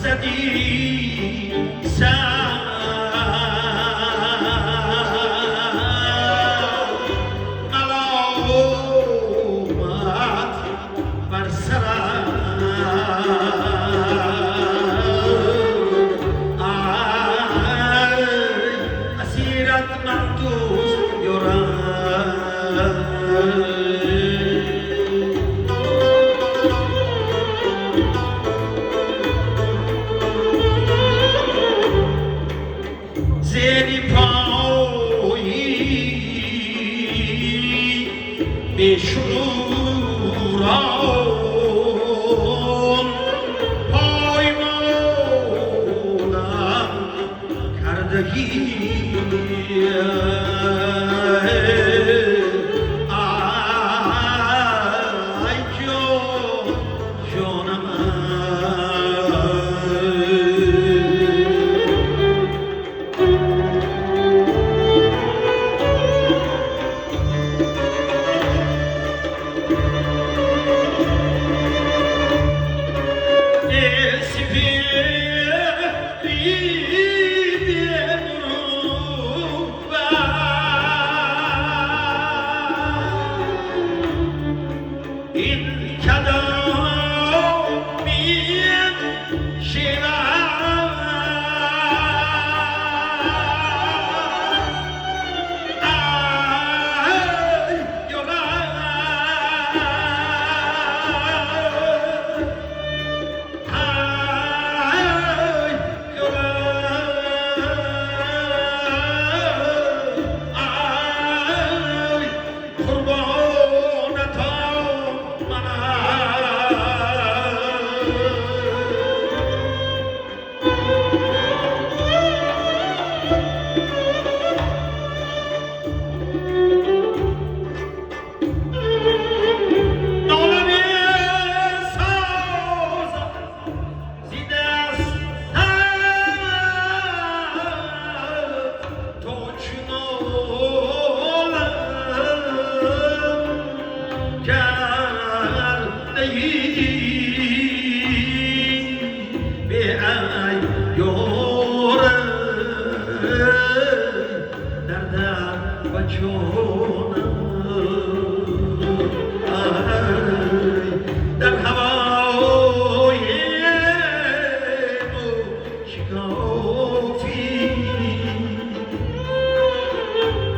زدی سر ملامت بر سرم اسیرت من دوست یارم زیری پایی به شوران پای مانم کردگی ای جانم این کدامی شیرم ای یارم ای یارم ای قربانتم در هوای شکافی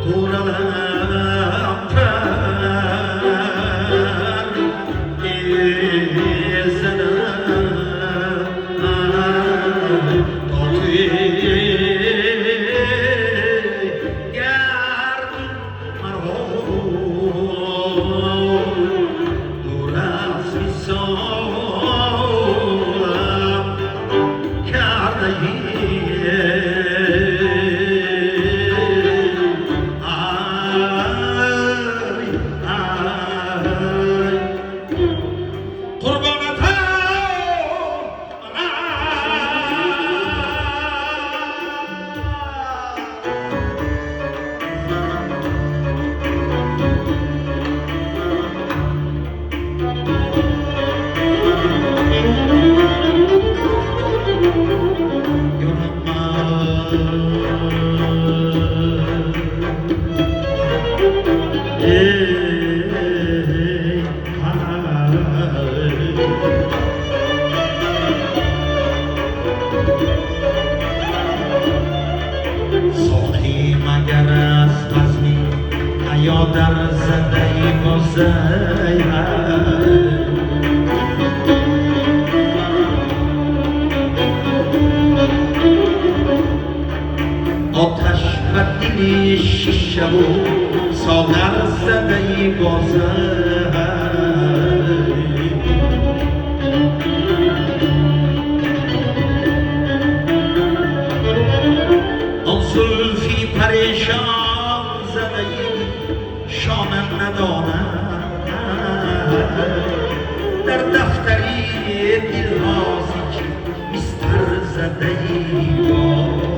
تو روم پر زدم تا توی گرد مرهم دور از وصالم کردگی ساقی مگر از بزمی یا در زده بازی آتش بر دل شیشه و ساغر زده بازی زلفی پریشان زده شامم ندانم در دفتری دلهازی که بستر زده باز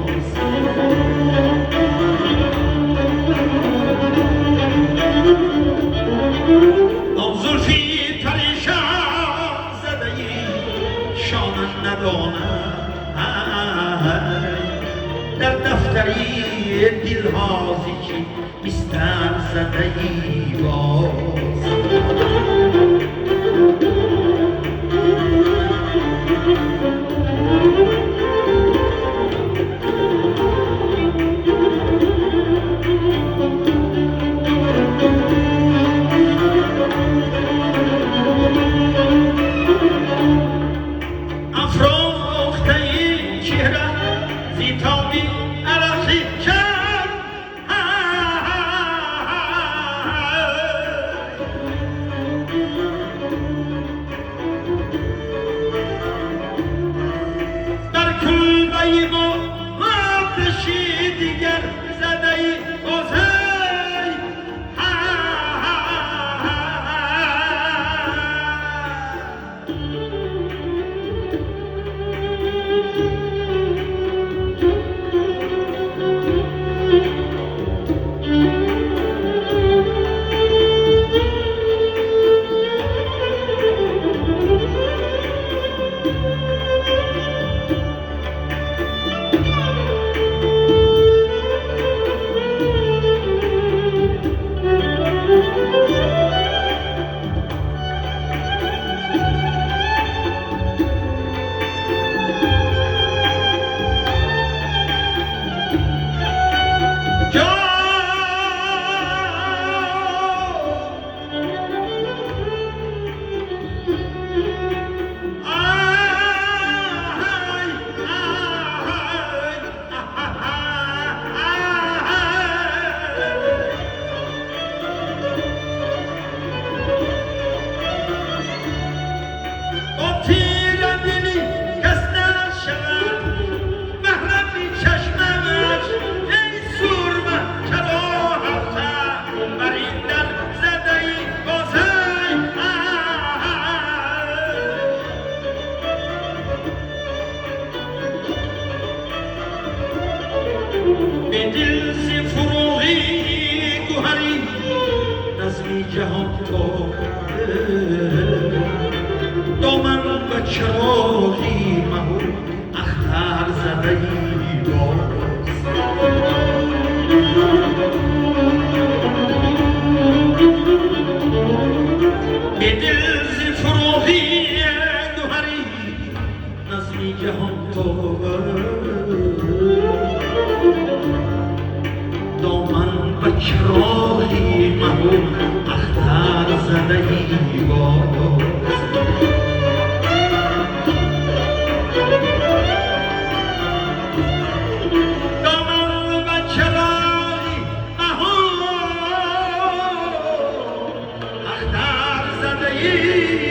ندانم در دفتری دلهازی که بستر زده ای باز جهان تو دامن و چراغی مهو اختر زده ای باز به دل ز فروغی گوهری نظمی جهان تو دامن و چراغی مهو اختر زده ای باز دامن و چراغی مهو اختر زده ای